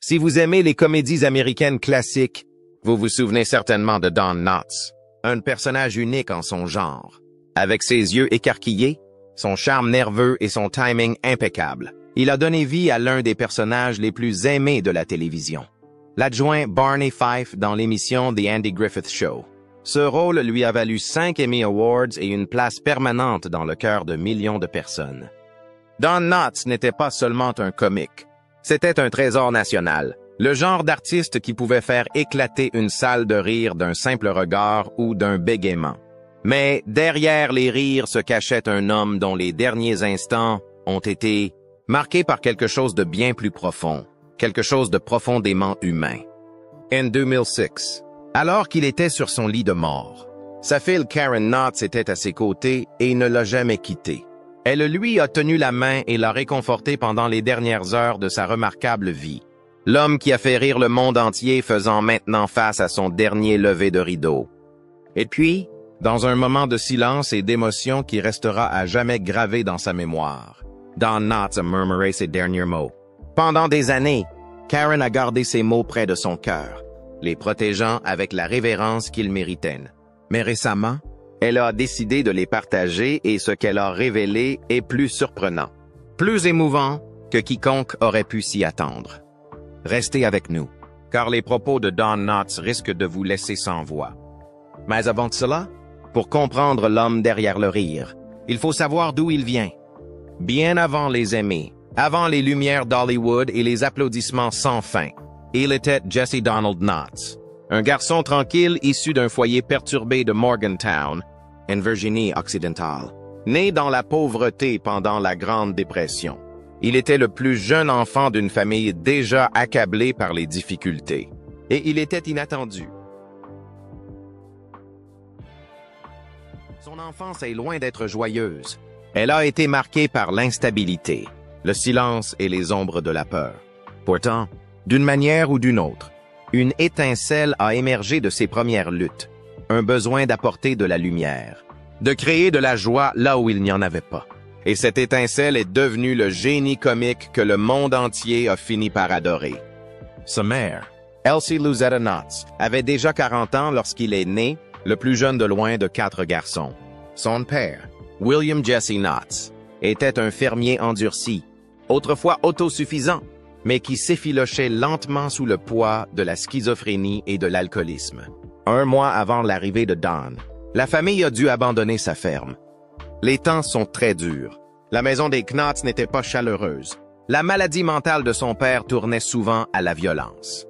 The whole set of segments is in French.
Si vous aimez les comédies américaines classiques, vous vous souvenez certainement de Don Knotts, un personnage unique en son genre. Avec ses yeux écarquillés, son charme nerveux et son timing impeccable, il a donné vie à l'un des personnages les plus aimés de la télévision. L'adjoint Barney Fife dans l'émission The Andy Griffith Show. Ce rôle lui a valu 5 Emmy Awards et une place permanente dans le cœur de millions de personnes. Don Knotts n'était pas seulement un comique. C'était un trésor national, le genre d'artiste qui pouvait faire éclater une salle de rire d'un simple regard ou d'un bégaiement. Mais derrière les rires se cachait un homme dont les derniers instants ont été marqués par quelque chose de bien plus profond, quelque chose de profondément humain. En 2006, alors qu'il était sur son lit de mort, sa fille Karen Knotts était à ses côtés et ne l'a jamais quitté. Elle lui a tenu la main et l'a réconforté pendant les dernières heures de sa remarquable vie. L'homme qui a fait rire le monde entier faisant maintenant face à son dernier lever de rideau. Et puis, dans un moment de silence et d'émotion qui restera à jamais gravé dans sa mémoire, Don Knotts a murmuré ses derniers mots. Pendant des années, Karen a gardé ces mots près de son cœur, les protégeant avec la révérence qu'ils méritaient. Mais récemment, elle a décidé de les partager et ce qu'elle a révélé est plus surprenant, plus émouvant que quiconque aurait pu s'y attendre. Restez avec nous, car les propos de Don Knotts risquent de vous laisser sans voix. Mais avant cela, pour comprendre l'homme derrière le rire, il faut savoir d'où il vient. Bien avant les Emmys, avant les lumières d'Hollywood et les applaudissements sans fin, il était Jesse Donald Knotts, un garçon tranquille issu d'un foyer perturbé de Morgantown, en Virginie occidentale. Né dans la pauvreté pendant la Grande Dépression, il était le plus jeune enfant d'une famille déjà accablée par les difficultés. Et il était inattendu. Son enfance est loin d'être joyeuse. Elle a été marquée par l'instabilité, le silence et les ombres de la peur. Pourtant, d'une manière ou d'une autre, une étincelle a émergé de ses premières luttes, un besoin d'apporter de la lumière, de créer de la joie là où il n'y en avait pas. Et cette étincelle est devenue le génie comique que le monde entier a fini par adorer. Sa mère, Elsie Luzetta Knotts, avait déjà 40 ans lorsqu'il est né, le plus jeune de loin de 4 garçons. Son père, William Jesse Knotts, était un fermier endurci, autrefois autosuffisant, mais qui s'effilochait lentement sous le poids de la schizophrénie et de l'alcoolisme. 1 mois avant l'arrivée de Don, la famille a dû abandonner sa ferme. Les temps sont très durs. La maison des Knotts n'était pas chaleureuse. La maladie mentale de son père tournait souvent à la violence.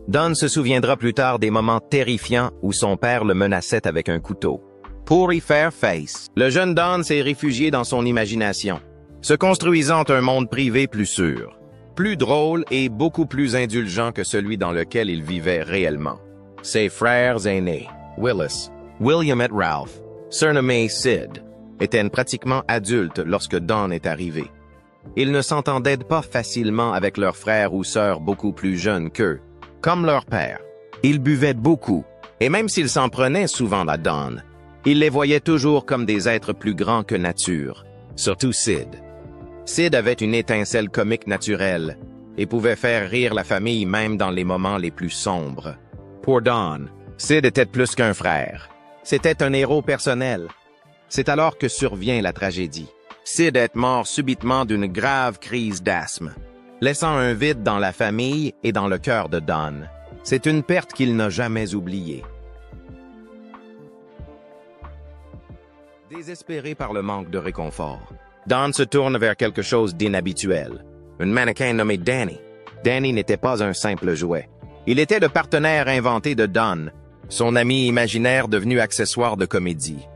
Don se souviendra plus tard des moments terrifiants où son père le menaçait avec un couteau. Pour y faire face, le jeune Don s'est réfugié dans son imagination, se construisant un monde privé plus sûr, plus drôle et beaucoup plus indulgent que celui dans lequel il vivait réellement. Ses frères aînés, Willis, William et Ralph, surnommés Sid, étaient pratiquement adultes lorsque Don est arrivé. Ils ne s'entendaient pas facilement avec leurs frères ou sœurs beaucoup plus jeunes qu'eux, comme leur père. Ils buvaient beaucoup, et même s'ils s'en prenaient souvent à Don, ils les voyaient toujours comme des êtres plus grands que nature, surtout Sid. Sid avait une étincelle comique naturelle et pouvait faire rire la famille même dans les moments les plus sombres. Pour Don, Sid était plus qu'un frère. C'était un héros personnel. C'est alors que survient la tragédie. Sid est mort subitement d'une grave crise d'asthme, laissant un vide dans la famille et dans le cœur de Don. C'est une perte qu'il n'a jamais oubliée. Désespéré par le manque de réconfort, Don se tourne vers quelque chose d'inhabituel. Un mannequin nommé Danny. Danny n'était pas un simple jouet. Il était le partenaire inventé de Don, son ami imaginaire devenu accessoire de comédie.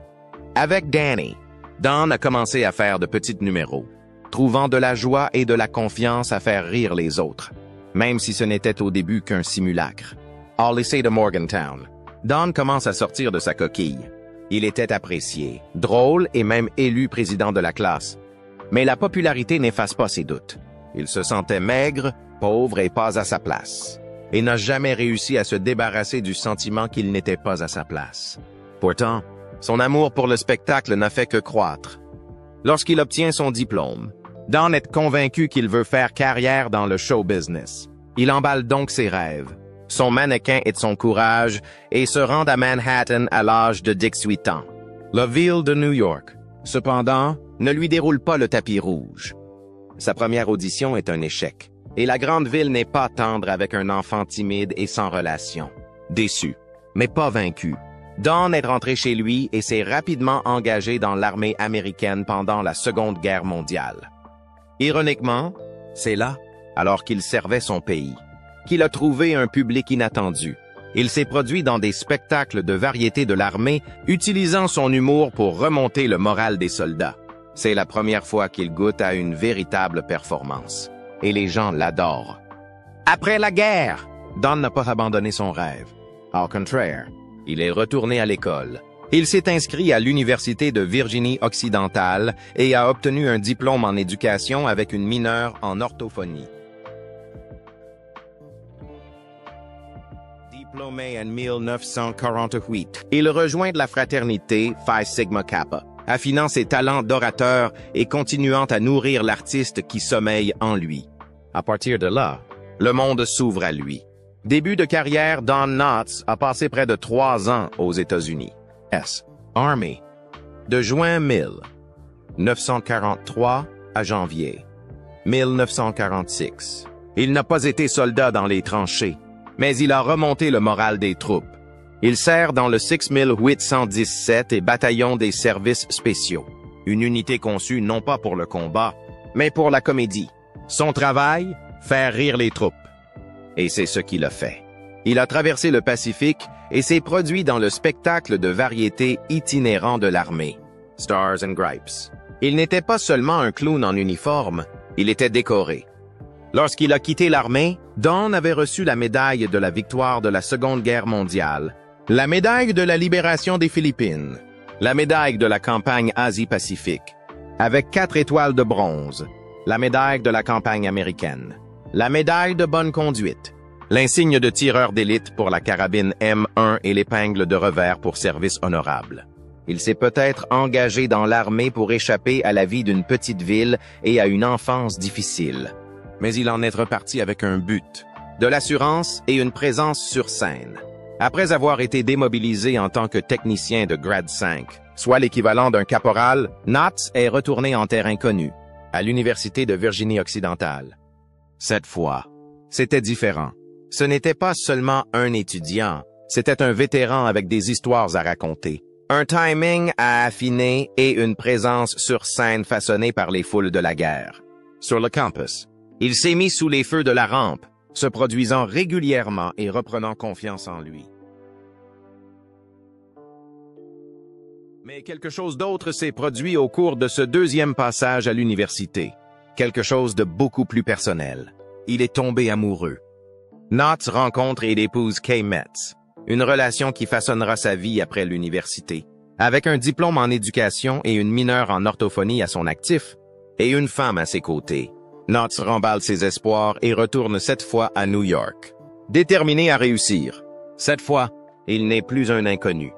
Avec Danny, Don a commencé à faire de petits numéros, trouvant de la joie et de la confiance à faire rire les autres, même si ce n'était au début qu'un simulacre. Au lycée de Morgantown, Don commence à sortir de sa coquille. Il était apprécié, drôle et même élu président de la classe. Mais la popularité n'efface pas ses doutes. Il se sentait maigre, pauvre et pas à sa place. Et n'a jamais réussi à se débarrasser du sentiment qu'il n'était pas à sa place. Pourtant, son amour pour le spectacle n'a fait que croître. Lorsqu'il obtient son diplôme, Don est convaincu qu'il veut faire carrière dans le show business. Il emballe donc ses rêves, son mannequin et son courage, et se rend à Manhattan à l'âge de 18 ans. La ville de New York, cependant, ne lui déroule pas le tapis rouge. Sa première audition est un échec, et la grande ville n'est pas tendre avec un enfant timide et sans relation. Déçu, mais pas vaincu, Don est rentré chez lui et s'est rapidement engagé dans l'armée américaine pendant la Seconde Guerre mondiale. Ironiquement, c'est là, alors qu'il servait son pays, qu'il a trouvé un public inattendu. Il s'est produit dans des spectacles de variété de l'armée, utilisant son humour pour remonter le moral des soldats. C'est la première fois qu'il goûte à une véritable performance. Et les gens l'adorent. Après la guerre, Don n'a pas abandonné son rêve. Au contraire, il est retourné à l'école. Il s'est inscrit à l'Université de Virginie-Occidentale et a obtenu un diplôme en éducation avec une mineure en orthophonie. Diplômé en 1948, il rejoint la fraternité Phi Sigma Kappa, affinant ses talents d'orateur et continuant à nourrir l'artiste qui sommeille en lui. À partir de là, le monde s'ouvre à lui. Début de carrière, Don Knotts a passé près de 3 ans aux États-Unis. Army. De juin 1943 à janvier 1946. Il n'a pas été soldat dans les tranchées, mais il a remonté le moral des troupes. Il sert dans le 6817 et bataillon des services spéciaux, une unité conçue non pas pour le combat, mais pour la comédie. Son travail, faire rire les troupes. Et c'est ce qu'il a fait. Il a traversé le Pacifique et s'est produit dans le spectacle de variété itinérant de l'armée, Stars and Gripes. Il n'était pas seulement un clown en uniforme, il était décoré. Lorsqu'il a quitté l'armée, Don avait reçu la médaille de la victoire de la Seconde Guerre mondiale, la médaille de la libération des Philippines, la médaille de la campagne Asie-Pacifique, avec 4 étoiles de bronze, la médaille de la campagne américaine, la médaille de bonne conduite, l'insigne de tireur d'élite pour la carabine M1 et l'épingle de revers pour service honorable. Il s'est peut-être engagé dans l'armée pour échapper à la vie d'une petite ville et à une enfance difficile. Mais il en est reparti avec un but, de l'assurance et une présence sur scène. Après avoir été démobilisé en tant que technicien de grade 5, soit l'équivalent d'un caporal, Knotts est retourné en terre inconnue, à l'Université de Virginie-Occidentale. Cette fois, c'était différent. Ce n'était pas seulement un étudiant, c'était un vétéran avec des histoires à raconter, un timing à affiner et une présence sur scène façonnée par les foules de la guerre. Sur le campus, il s'est mis sous les feux de la rampe, se produisant régulièrement et reprenant confiance en lui. Mais quelque chose d'autre s'est produit au cours de ce deuxième passage à l'université. Quelque chose de beaucoup plus personnel. Il est tombé amoureux. Knotts rencontre et épouse Kay Metz, une relation qui façonnera sa vie après l'université. Avec un diplôme en éducation et une mineure en orthophonie à son actif, et une femme à ses côtés, Knotts remballe ses espoirs et retourne cette fois à New York. Déterminé à réussir, cette fois, il n'est plus un inconnu.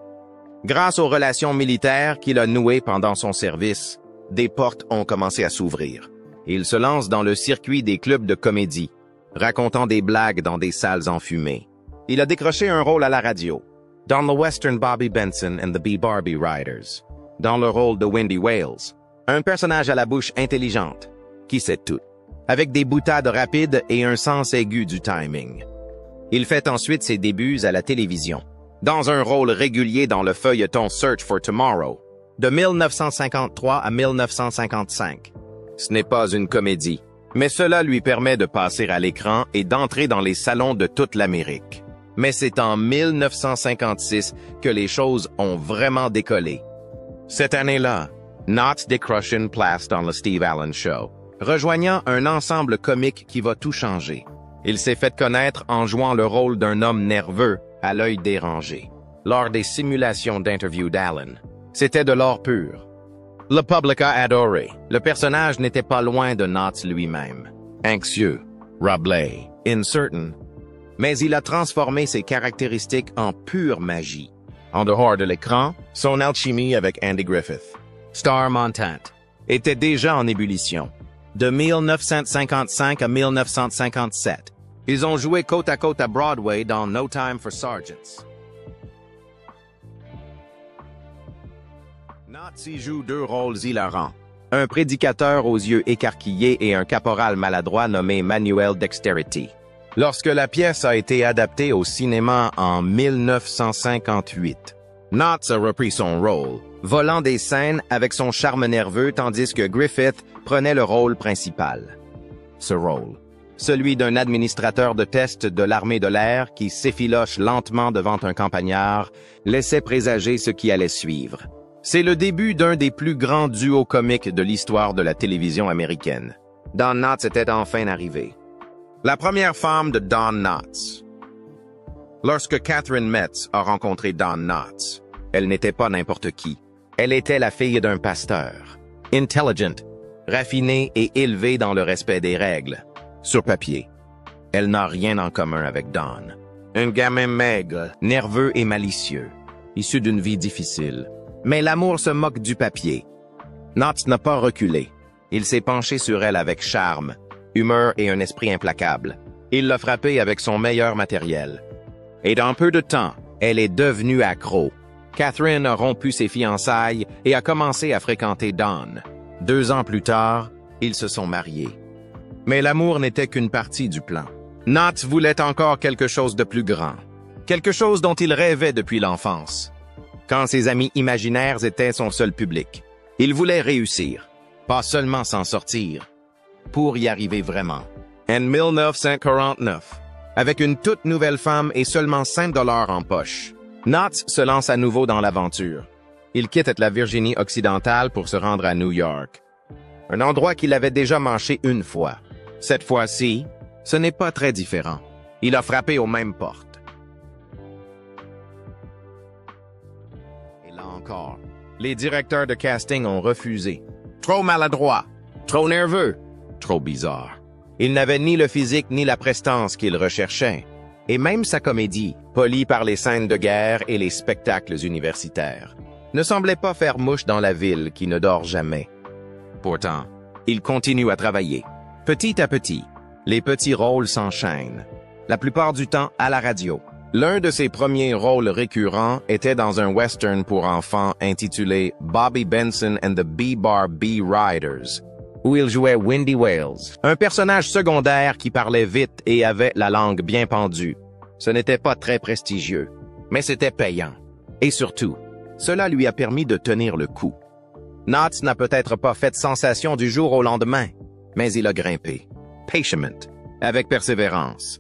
Grâce aux relations militaires qu'il a nouées pendant son service, des portes ont commencé à s'ouvrir. Il se lance dans le circuit des clubs de comédie, racontant des blagues dans des salles enfumées. Il a décroché un rôle à la radio, dans le western Bobby Benson and the B-Barbie Riders, dans le rôle de Wendy Wales, un personnage à la bouche intelligente, qui sait tout, avec des boutades rapides et un sens aigu du timing. Il fait ensuite ses débuts à la télévision, dans un rôle régulier dans le feuilleton Search for Tomorrow, de 1953 à 1955. Ce n'est pas une comédie, mais cela lui permet de passer à l'écran et d'entrer dans les salons de toute l'Amérique. Mais c'est en 1956 que les choses ont vraiment décollé. Cette année-là, Knotts décroche une place dans le Steve Allen Show, rejoignant un ensemble comique qui va tout changer. Il s'est fait connaître en jouant le rôle d'un homme nerveux, à l'œil dérangé, lors des simulations d'interview d'Allen. C'était de l'or pur. Le public a adoré. Le personnage n'était pas loin de Knotts lui-même. Anxieux, Rabelais, incertain. Mais il a transformé ses caractéristiques en pure magie. En dehors de l'écran, son alchimie avec Andy Griffith, star montante, était déjà en ébullition. De 1955 à 1957, Ils ont joué côte à côte à Broadway dans No Time for Sergeants. Knotts y joue deux rôles hilarants. Un prédicateur aux yeux écarquillés et un caporal maladroit nommé Manuel Dexterity. Lorsque la pièce a été adaptée au cinéma en 1958, Knotts a repris son rôle, volant des scènes avec son charme nerveux tandis que Griffith prenait le rôle principal. Ce rôle, celui d'un administrateur de test de l'armée de l'air qui s'effiloche lentement devant un campagnard, laissait présager ce qui allait suivre. C'est le début d'un des plus grands duos comiques de l'histoire de la télévision américaine. Don Knotts était enfin arrivé. La première femme de Don Knotts. Lorsque Catherine Metz a rencontré Don Knotts, elle n'était pas n'importe qui. Elle était la fille d'un pasteur. Intelligent, raffinée et élevée dans le respect des règles. Sur papier, elle n'a rien en commun avec Don. Un gamin maigre, nerveux et malicieux, issu d'une vie difficile. Mais l'amour se moque du papier. Knotts n'a pas reculé. Il s'est penché sur elle avec charme, humeur et un esprit implacable. Il l'a frappée avec son meilleur matériel. Et dans peu de temps, elle est devenue accro. Catherine a rompu ses fiançailles et a commencé à fréquenter Don. 2 ans plus tard, ils se sont mariés. Mais l'amour n'était qu'une partie du plan. Knotts voulait encore quelque chose de plus grand. Quelque chose dont il rêvait depuis l'enfance. Quand ses amis imaginaires étaient son seul public. Il voulait réussir, pas seulement s'en sortir, pour y arriver vraiment. En 1949, avec une toute nouvelle femme et seulement $5 en poche, Knotts se lance à nouveau dans l'aventure. Il quitte la Virginie occidentale pour se rendre à New York. Un endroit qu'il avait déjà manché une fois. Cette fois-ci, ce n'est pas très différent. Il a frappé aux mêmes portes. Et là encore, les directeurs de casting ont refusé. Trop maladroit, trop nerveux, trop bizarre. Il n'avait ni le physique ni la prestance qu'il recherchait. Et même sa comédie, polie par les scènes de guerre et les spectacles universitaires, ne semblait pas faire mouche dans la ville qui ne dort jamais. Pourtant, il continue à travailler. Petit à petit, les petits rôles s'enchaînent, la plupart du temps à la radio. L'un de ses premiers rôles récurrents était dans un western pour enfants intitulé Bobby Benson and the B-Bar B-Riders, où il jouait Windy Wales, un personnage secondaire qui parlait vite et avait la langue bien pendue. Ce n'était pas très prestigieux, mais c'était payant. Et surtout, cela lui a permis de tenir le coup. Knotts n'a peut-être pas fait sensation du jour au lendemain, mais il a grimpé. Patiemment, avec persévérance.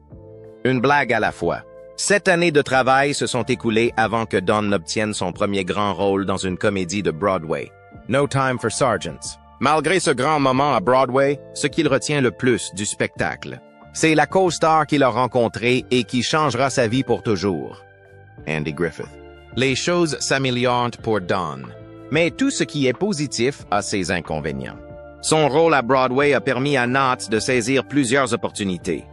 Une blague à la fois. 7 années de travail se sont écoulées avant que Don n'obtienne son premier grand rôle dans une comédie de Broadway, No Time for Sergeants. Malgré ce grand moment à Broadway, ce qu'il retient le plus du spectacle, c'est la co-star qu'il a rencontrée et qui changera sa vie pour toujours. Andy Griffith. Les choses s'améliorent pour Don, mais tout ce qui est positif a ses inconvénients. Son rôle à Broadway a permis à Knotts de saisir plusieurs opportunités.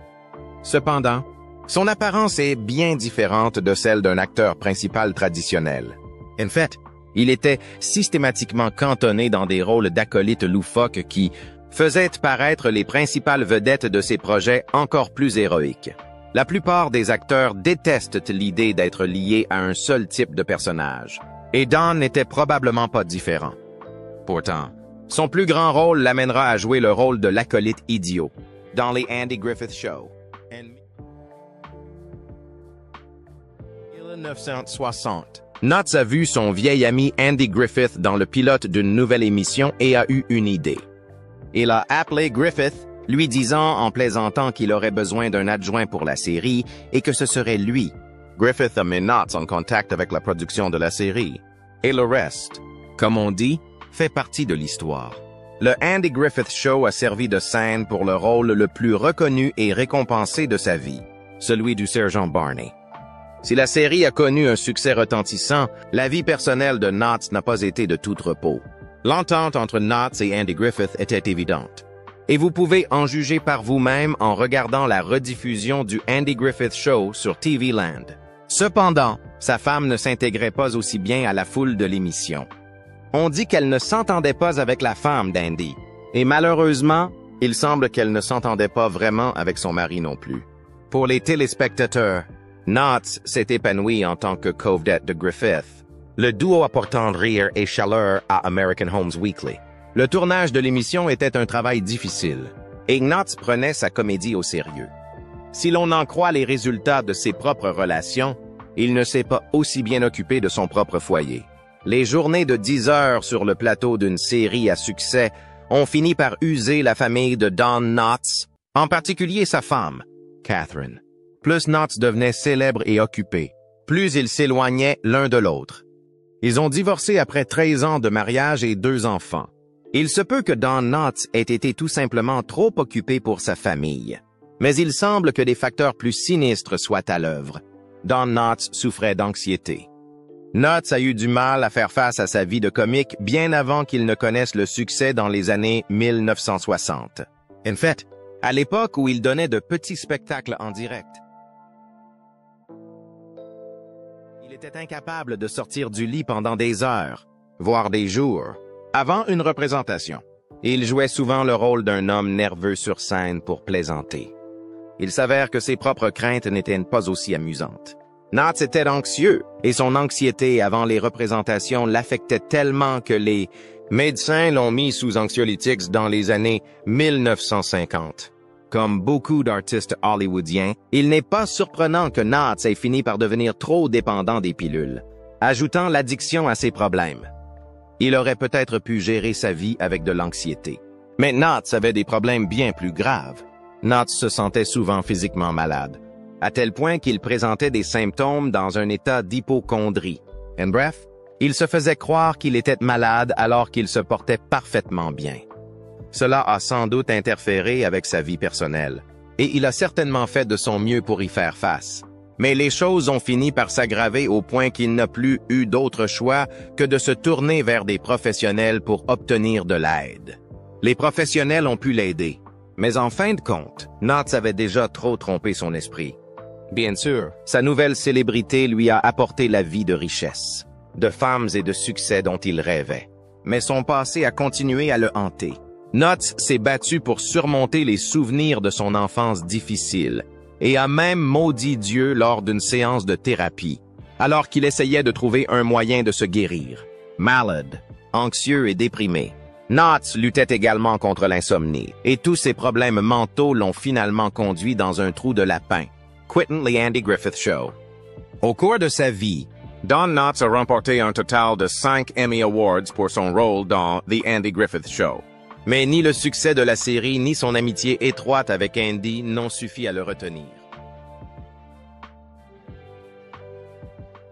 Cependant, son apparence est bien différente de celle d'un acteur principal traditionnel. En fait, il était systématiquement cantonné dans des rôles d'acolytes loufoques qui faisaient paraître les principales vedettes de ses projets encore plus héroïques. La plupart des acteurs détestent l'idée d'être liés à un seul type de personnage. Et Don n'était probablement pas différent. Pourtant, son plus grand rôle l'amènera à jouer le rôle de l'acolyte idiot dans les Andy Griffith Show. En 1960, Knotts a vu son vieil ami Andy Griffith dans le pilote d'une nouvelle émission et a eu une idée. Il a appelé Griffith, lui disant en plaisantant qu'il aurait besoin d'un adjoint pour la série et que ce serait lui. Griffith a mis Knotts en contact avec la production de la série. Et le reste, comme on dit, fait partie de l'histoire. Le Andy Griffith Show a servi de scène pour le rôle le plus reconnu et récompensé de sa vie, celui du sergent Barney. Si la série a connu un succès retentissant, la vie personnelle de Knotts n'a pas été de tout repos. L'entente entre Knotts et Andy Griffith était évidente. Et vous pouvez en juger par vous-même en regardant la rediffusion du Andy Griffith Show sur TV Land. Cependant, sa femme ne s'intégrait pas aussi bien à la foule de l'émission. On dit qu'elle ne s'entendait pas avec la femme d'Andy. Et malheureusement, il semble qu'elle ne s'entendait pas vraiment avec son mari non plus. Pour les téléspectateurs, Knotts s'est épanoui en tant que co-vedette de Griffith, le duo apportant rire et chaleur à American Homes Weekly. Le tournage de l'émission était un travail difficile, et Knotts prenait sa comédie au sérieux. Si l'on en croit les résultats de ses propres relations, il ne s'est pas aussi bien occupé de son propre foyer. Les journées de 10 heures sur le plateau d'une série à succès ont fini par user la famille de Don Knotts, en particulier sa femme, Catherine. Plus Knotts devenait célèbre et occupé, plus ils s'éloignaient l'un de l'autre. Ils ont divorcé après 13 ans de mariage et 2 enfants. Il se peut que Don Knotts ait été tout simplement trop occupé pour sa famille. Mais il semble que des facteurs plus sinistres soient à l'œuvre. Don Knotts souffrait d'anxiété. Knotts a eu du mal à faire face à sa vie de comique bien avant qu'il ne connaisse le succès dans les années 1960. En fait, à l'époque où il donnait de petits spectacles en direct. Il était incapable de sortir du lit pendant des heures, voire des jours, avant une représentation. Il jouait souvent le rôle d'un homme nerveux sur scène pour plaisanter. Il s'avère que ses propres craintes n'étaient pas aussi amusantes. Knotts était anxieux, et son anxiété avant les représentations l'affectait tellement que les médecins l'ont mis sous anxiolytiques dans les années 1950. Comme beaucoup d'artistes hollywoodiens, il n'est pas surprenant que Knotts ait fini par devenir trop dépendant des pilules, ajoutant l'addiction à ses problèmes. Il aurait peut-être pu gérer sa vie avec de l'anxiété. Mais Knotts avait des problèmes bien plus graves. Knotts se sentait souvent physiquement malade, à tel point qu'il présentait des symptômes dans un état d'hypocondrie. En bref, il se faisait croire qu'il était malade alors qu'il se portait parfaitement bien. Cela a sans doute interféré avec sa vie personnelle, et il a certainement fait de son mieux pour y faire face. Mais les choses ont fini par s'aggraver au point qu'il n'a plus eu d'autre choix que de se tourner vers des professionnels pour obtenir de l'aide. Les professionnels ont pu l'aider, mais en fin de compte, Knotts avait déjà trop trompé son esprit. Bien sûr, sa nouvelle célébrité lui a apporté la vie de richesse, de femmes et de succès dont il rêvait. Mais son passé a continué à le hanter. Knotts s'est battu pour surmonter les souvenirs de son enfance difficile et a même maudit Dieu lors d'une séance de thérapie, alors qu'il essayait de trouver un moyen de se guérir. Malade, anxieux et déprimé, Knotts luttait également contre l'insomnie, et tous ses problèmes mentaux l'ont finalement conduit dans un trou de lapin. Quitting the Andy Griffith Show. Au cours de sa vie, Don Knotts a remporté un total de 5 Emmy Awards pour son rôle dans The Andy Griffith Show. Mais ni le succès de la série ni son amitié étroite avec Andy n'ont suffi à le retenir.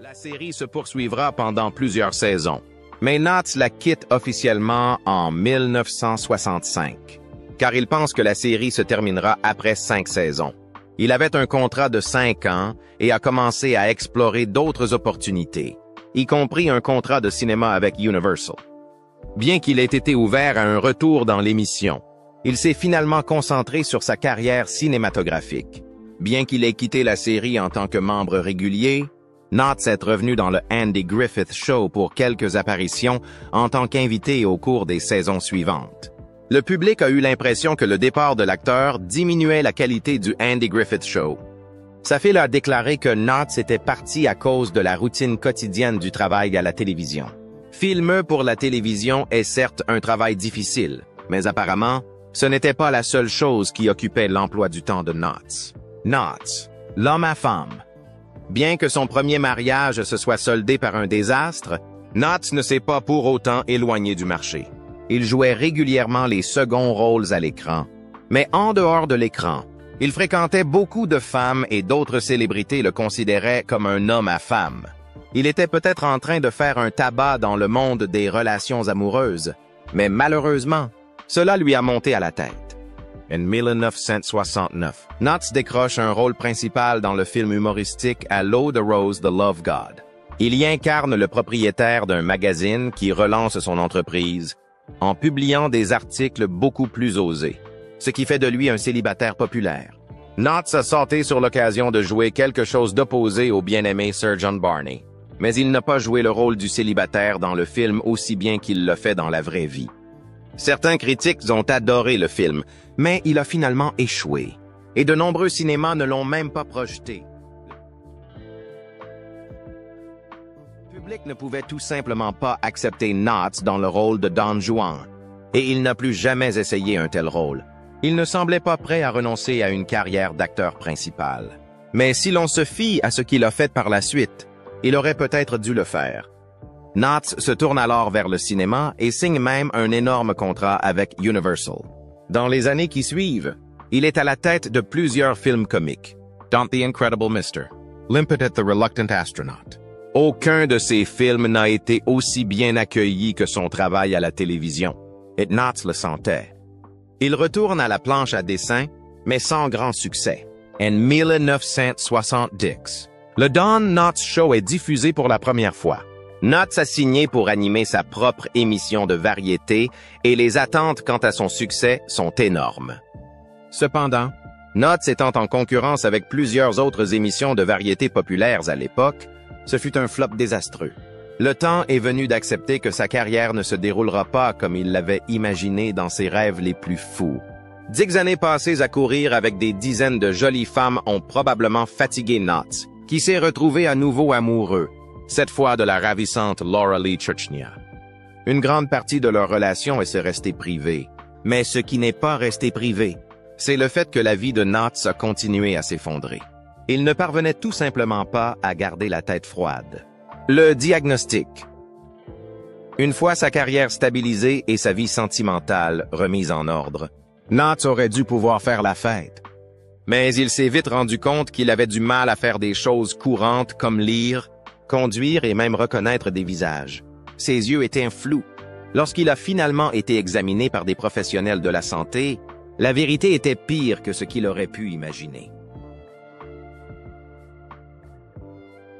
La série se poursuivra pendant plusieurs saisons, mais Knotts la quitte officiellement en 1965, car il pense que la série se terminera après 5 saisons. Il avait un contrat de 5 ans et a commencé à explorer d'autres opportunités, y compris un contrat de cinéma avec Universal. Bien qu'il ait été ouvert à un retour dans l'émission, il s'est finalement concentré sur sa carrière cinématographique. Bien qu'il ait quitté la série en tant que membre régulier, Knotts est revenu dans le Andy Griffith Show pour quelques apparitions en tant qu'invité au cours des saisons suivantes. Le public a eu l'impression que le départ de l'acteur diminuait la qualité du Andy Griffith Show. Sa fille a déclaré que Knotts était parti à cause de la routine quotidienne du travail à la télévision. Filmer pour la télévision est certes un travail difficile, mais apparemment, ce n'était pas la seule chose qui occupait l'emploi du temps de Knotts. Knotts, l'homme à femme. Bien que son premier mariage se soit soldé par un désastre, Knotts ne s'est pas pour autant éloigné du marché. Il jouait régulièrement les seconds rôles à l'écran. Mais en dehors de l'écran, il fréquentait beaucoup de femmes et d'autres célébrités le considéraient comme un homme à femme. Il était peut-être en train de faire un tabac dans le monde des relations amoureuses, mais malheureusement, cela lui a monté à la tête. En 1969, Knotts décroche un rôle principal dans le film humoristique À l'eau de rose de Love God. Il y incarne le propriétaire d'un magazine qui relance son entreprise en publiant des articles beaucoup plus osés, ce qui fait de lui un célibataire populaire. Knotts a sauté sur l'occasion de jouer quelque chose d'opposé au bien-aimé Sir John Barney, mais il n'a pas joué le rôle du célibataire dans le film aussi bien qu'il le fait dans la vraie vie. Certains critiques ont adoré le film, mais il a finalement échoué. et de nombreux cinémas ne l'ont même pas projeté. Le public ne pouvait tout simplement pas accepter Knotts dans le rôle de Don Juan, et il n'a plus jamais essayé un tel rôle. Il ne semblait pas prêt à renoncer à une carrière d'acteur principal. Mais si l'on se fie à ce qu'il a fait par la suite, il aurait peut-être dû le faire. Knotts se tourne alors vers le cinéma et signe même un énorme contrat avec Universal. Dans les années qui suivent, il est à la tête de plusieurs films comiques. Don't the Incredible Mr. Limpet at the Reluctant Astronaut. Aucun de ces films n'a été aussi bien accueilli que son travail à la télévision. Et Knotts le sentait. Il retourne à la planche à dessin, mais sans grand succès. En 1970, le Don Knotts Show est diffusé pour la première fois. Knotts a signé pour animer sa propre émission de variété et les attentes quant à son succès sont énormes. Cependant, Knotts étant en concurrence avec plusieurs autres émissions de variété populaires à l'époque, ce fut un flop désastreux. Le temps est venu d'accepter que sa carrière ne se déroulera pas comme il l'avait imaginé dans ses rêves les plus fous. 10 années passées à courir avec des dizaines de jolies femmes ont probablement fatigué Knotts, qui s'est retrouvé à nouveau amoureux, cette fois de la ravissante Laura Lee Churchnia. Une grande partie de leur relation est restée privée. Mais ce qui n'est pas resté privé, c'est le fait que la vie de Knotts a continué à s'effondrer. Il ne parvenait tout simplement pas à garder la tête froide. Le diagnostic. Une fois sa carrière stabilisée et sa vie sentimentale remise en ordre, Knotts aurait dû pouvoir faire la fête. Mais il s'est vite rendu compte qu'il avait du mal à faire des choses courantes comme lire, conduire et même reconnaître des visages. Ses yeux étaient flous. Lorsqu'il a finalement été examiné par des professionnels de la santé, la vérité était pire que ce qu'il aurait pu imaginer.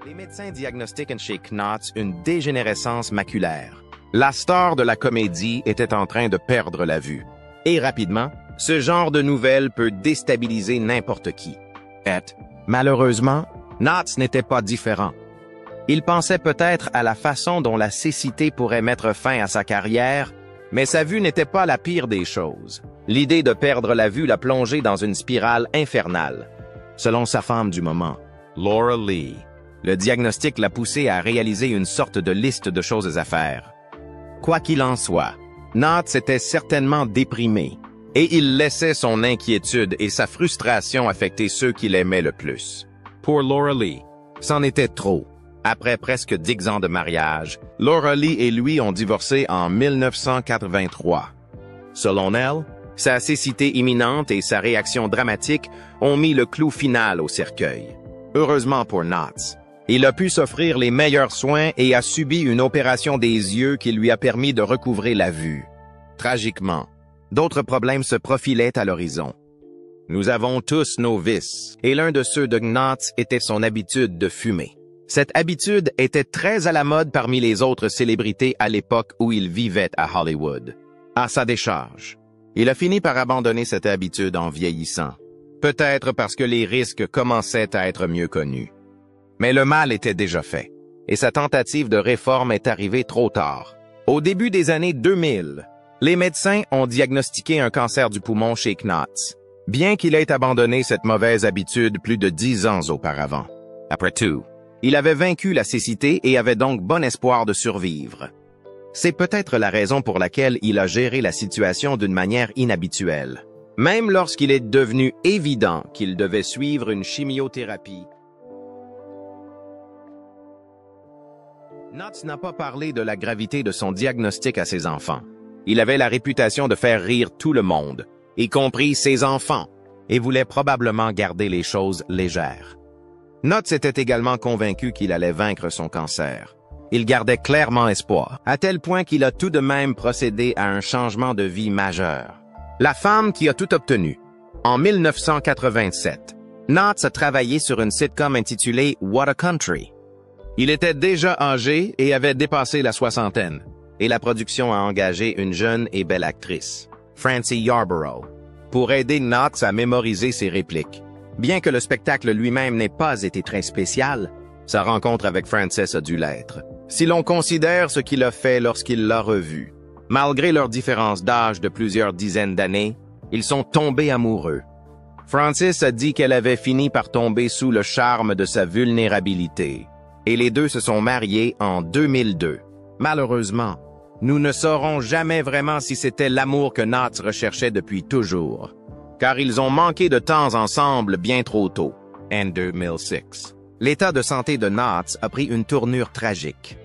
Les médecins diagnostiquent chez Knotts une dégénérescence maculaire. La star de la comédie était en train de perdre la vue. Et rapidement, ce genre de nouvelles peut déstabiliser n'importe qui. Et, malheureusement, Knotts n'était pas différent. Il pensait peut-être à la façon dont la cécité pourrait mettre fin à sa carrière, mais sa vue n'était pas la pire des choses. L'idée de perdre la vue l'a plongé dans une spirale infernale. Selon sa femme du moment, Laura Lee, le diagnostic l'a poussé à réaliser une sorte de liste de choses à faire. Quoi qu'il en soit, Knotts était certainement déprimé, et il laissait son inquiétude et sa frustration affecter ceux qu'il aimait le plus. Pour Laura Lee, c'en était trop. Après presque 10 ans de mariage, Laura Lee et lui ont divorcé en 1983. Selon elle, sa cécité imminente et sa réaction dramatique ont mis le clou final au cercueil. Heureusement pour Knotts, il a pu s'offrir les meilleurs soins et a subi une opération des yeux qui lui a permis de recouvrer la vue. Tragiquement, d'autres problèmes se profilaient à l'horizon. Nous avons tous nos vices, et l'un de ceux de Knotts était son habitude de fumer. Cette habitude était très à la mode parmi les autres célébrités à l'époque où il vivait à Hollywood. À sa décharge, il a fini par abandonner cette habitude en vieillissant. Peut-être parce que les risques commençaient à être mieux connus. Mais le mal était déjà fait, et sa tentative de réforme est arrivée trop tard. Au début des années 2000, les médecins ont diagnostiqué un cancer du poumon chez Knotts, bien qu'il ait abandonné cette mauvaise habitude plus de 10 ans auparavant. Après tout, il avait vaincu la cécité et avait donc bon espoir de survivre. C'est peut-être la raison pour laquelle il a géré la situation d'une manière inhabituelle. Même lorsqu'il est devenu évident qu'il devait suivre une chimiothérapie, Knotts n'a pas parlé de la gravité de son diagnostic à ses enfants. Il avait la réputation de faire rire tout le monde, y compris ses enfants, et voulait probablement garder les choses légères. Knotts était également convaincu qu'il allait vaincre son cancer. Il gardait clairement espoir, à tel point qu'il a tout de même procédé à un changement de vie majeur. La femme qui a tout obtenu. En 1987, Knotts a travaillé sur une sitcom intitulée What a Country. Il était déjà âgé et avait dépassé la soixantaine, et la production a engagé une jeune et belle actrice, Francie Yarborough, pour aider Knotts à mémoriser ses répliques. Bien que le spectacle lui-même n'ait pas été très spécial, sa rencontre avec Frances a dû l'être. Si l'on considère ce qu'il a fait lorsqu'il l'a revu, malgré leur différence d'âge de plusieurs dizaines d'années, ils sont tombés amoureux. Frances a dit qu'elle avait fini par tomber sous le charme de sa vulnérabilité, et les deux se sont mariés en 2002. Malheureusement, nous ne saurons jamais vraiment si c'était l'amour que Knots recherchait depuis toujours, car ils ont manqué de temps ensemble bien trop tôt, en 2006. L'état de santé de Knots a pris une tournure tragique.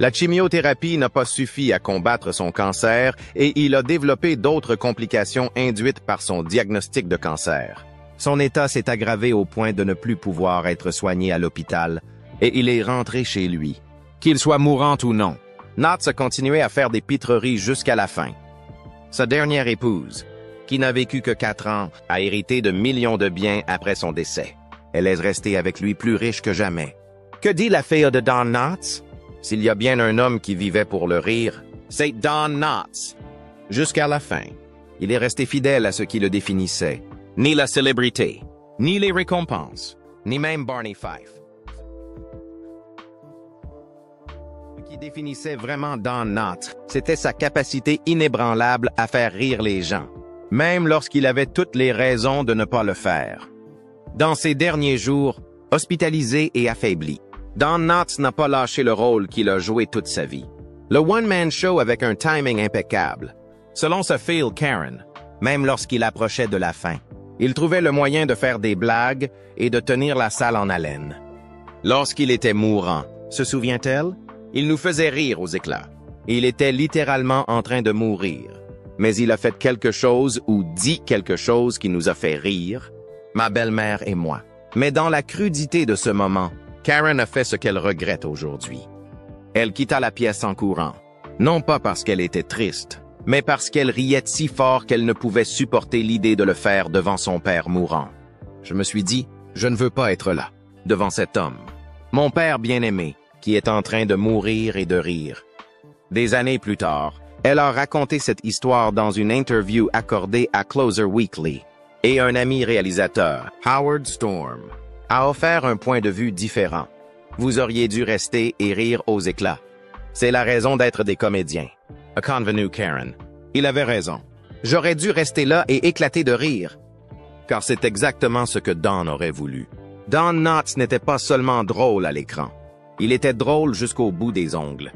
La chimiothérapie n'a pas suffi à combattre son cancer et il a développé d'autres complications induites par son diagnostic de cancer. Son état s'est aggravé au point de ne plus pouvoir être soigné à l'hôpital et il est rentré chez lui. Qu'il soit mourant ou non, Knots a continué à faire des pitreries jusqu'à la fin. Sa dernière épouse, qui n'a vécu que 4 ans, a hérité de millions de biens après son décès. Elle est restée avec lui plus riche que jamais. Que dit la fille de Don Knotts? S'il y a bien un homme qui vivait pour le rire, c'est Don Knotts. Jusqu'à la fin, il est resté fidèle à ce qui le définissait. Ni la célébrité, ni les récompenses, ni même Barney Fife. Ce qui définissait vraiment Don Knotts, c'était sa capacité inébranlable à faire rire les gens, même lorsqu'il avait toutes les raisons de ne pas le faire. Dans ses derniers jours, hospitalisé et affaibli, Don Knotts n'a pas lâché le rôle qu'il a joué toute sa vie. Le one-man show avec un timing impeccable. Selon sa fille Karen, même lorsqu'il approchait de la fin, il trouvait le moyen de faire des blagues et de tenir la salle en haleine. Lorsqu'il était mourant, se souvient-elle? Il nous faisait rire aux éclats. Il était littéralement en train de mourir. Mais il a fait quelque chose ou dit quelque chose qui nous a fait rire, ma belle-mère et moi. Mais dans la crudité de ce moment, Karen a fait ce qu'elle regrette aujourd'hui. Elle quitta la pièce en courant, non pas parce qu'elle était triste, mais parce qu'elle riait si fort qu'elle ne pouvait supporter l'idée de le faire devant son père mourant. Je me suis dit, je ne veux pas être là, devant cet homme, mon père bien-aimé, qui est en train de mourir et de rire. Des années plus tard, elle a raconté cette histoire dans une interview accordée à Closer Weekly, et un ami réalisateur, Howard Storm, a offert un point de vue différent. Vous auriez dû rester et rire aux éclats. C'est la raison d'être des comédiens. A convenu Karen. Il avait raison. J'aurais dû rester là et éclater de rire. Car c'est exactement ce que Don aurait voulu. Don Knotts n'était pas seulement drôle à l'écran. Il était drôle jusqu'au bout des ongles.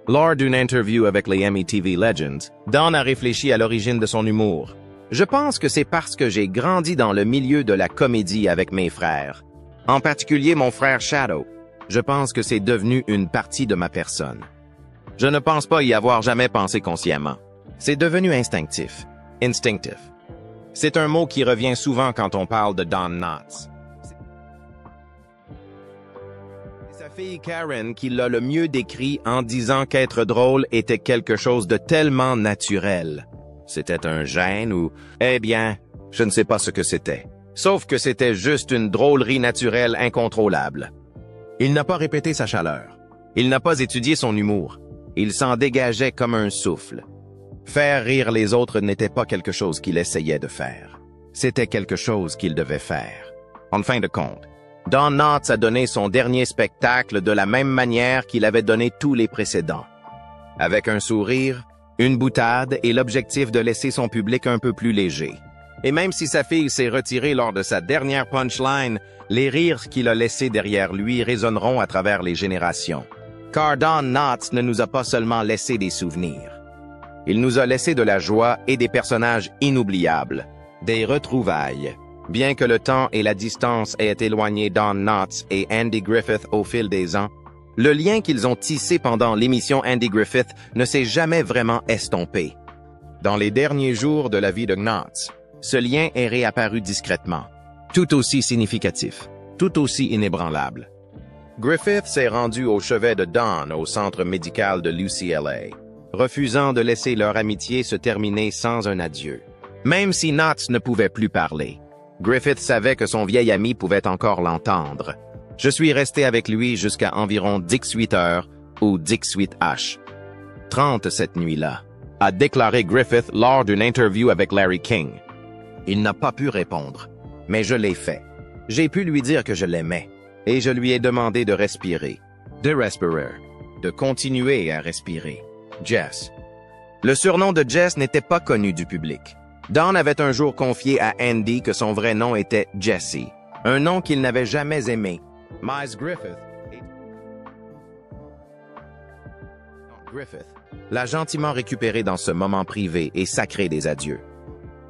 Lors d'une interview avec les Emmy TV Legends, Don a réfléchi à l'origine de son humour. Je pense que c'est parce que j'ai grandi dans le milieu de la comédie avec mes frères. En particulier mon frère Shadow. Je pense que c'est devenu une partie de ma personne. Je ne pense pas y avoir jamais pensé consciemment. C'est devenu instinctif. Instinctif. C'est un mot qui revient souvent quand on parle de Don Knotts. C'est sa fille Karen qui l'a le mieux décrit en disant qu'être drôle était quelque chose de tellement naturel. C'était un gène ou, eh bien, je ne sais pas ce que c'était. Sauf que c'était juste une drôlerie naturelle incontrôlable. Il n'a pas répété sa chaleur. Il n'a pas étudié son humour. Il s'en dégageait comme un souffle. Faire rire les autres n'était pas quelque chose qu'il essayait de faire. C'était quelque chose qu'il devait faire. En fin de compte, Don Knotts a donné son dernier spectacle de la même manière qu'il avait donné tous les précédents. Avec un sourire, une boutade et l'objectif de laisser son public un peu plus léger. Et même si sa fille s'est retirée lors de sa dernière punchline, les rires qu'il a laissés derrière lui résonneront à travers les générations. Car Don Knotts ne nous a pas seulement laissé des souvenirs. Il nous a laissé de la joie et des personnages inoubliables, des retrouvailles. Bien que le temps et la distance aient éloigné Don Knotts et Andy Griffith au fil des ans, le lien qu'ils ont tissé pendant l'émission Andy Griffith ne s'est jamais vraiment estompé. Dans les derniers jours de la vie de Knotts, ce lien est réapparu discrètement, tout aussi significatif, tout aussi inébranlable. Griffith s'est rendu au chevet de Don au centre médical de l'UCLA, refusant de laisser leur amitié se terminer sans un adieu. Même si Knotts ne pouvait plus parler, Griffith savait que son vieil ami pouvait encore l'entendre. Je suis resté avec lui jusqu'à environ 18 heures ou 18 H. 30 cette nuit-là, a déclaré Griffith lors d'une interview avec Larry King. Il n'a pas pu répondre, mais je l'ai fait. J'ai pu lui dire que je l'aimais, et je lui ai demandé de respirer, de continuer à respirer. Jess. Le surnom de Jess n'était pas connu du public. Don avait un jour confié à Andy que son vrai nom était Jesse, un nom qu'il n'avait jamais aimé. Miles Griffith l'a gentiment récupéré dans ce moment privé et sacré des adieux.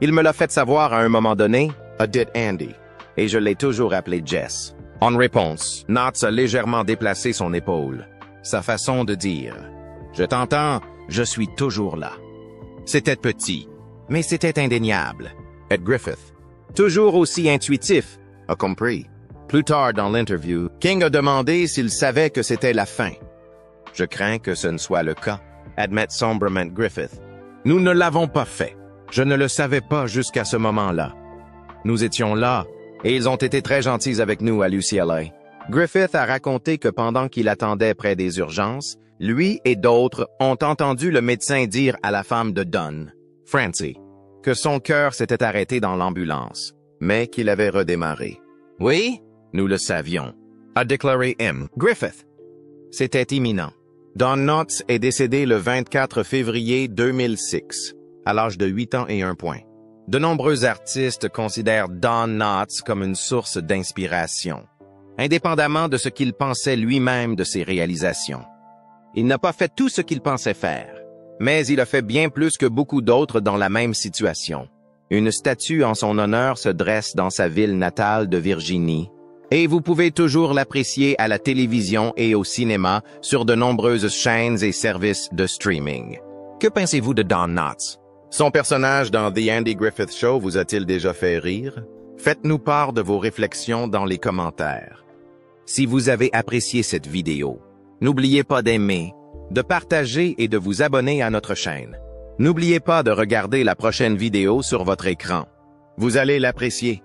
Il me l'a fait savoir à un moment donné, a dit Andy, et je l'ai toujours appelé Jess. En réponse, Knotts a légèrement déplacé son épaule, sa façon de dire « Je t'entends, je suis toujours là ». C'était petit, mais c'était indéniable. Ed Griffith, toujours aussi intuitif, a compris. Plus tard dans l'interview, King a demandé s'il savait que c'était la fin. Je crains que ce ne soit le cas, admet sombrement Griffith. Nous ne l'avons pas fait. Je ne le savais pas jusqu'à ce moment-là. Nous étions là, et ils ont été très gentils avec nous à l'UCLA. Griffith a raconté que pendant qu'il attendait près des urgences, lui et d'autres ont entendu le médecin dire à la femme de Don, Francie, que son cœur s'était arrêté dans l'ambulance, mais qu'il avait redémarré. Oui, nous le savions, a déclaré M. Griffith. C'était imminent. Don Knotts est décédé le 24 février 2006, à l'âge de 8 ans et 1 point. De nombreux artistes considèrent Don Knotts comme une source d'inspiration, indépendamment de ce qu'il pensait lui-même de ses réalisations. Il n'a pas fait tout ce qu'il pensait faire, mais il a fait bien plus que beaucoup d'autres dans la même situation. Une statue en son honneur se dresse dans sa ville natale de Virginie, et vous pouvez toujours l'apprécier à la télévision et au cinéma sur de nombreuses chaînes et services de streaming. Que pensez-vous de Don Knotts? Son personnage dans The Andy Griffith Show vous a-t-il déjà fait rire? Faites-nous part de vos réflexions dans les commentaires. Si vous avez apprécié cette vidéo, n'oubliez pas d'aimer, de partager et de vous abonner à notre chaîne. N'oubliez pas de regarder la prochaine vidéo sur votre écran. Vous allez l'apprécier.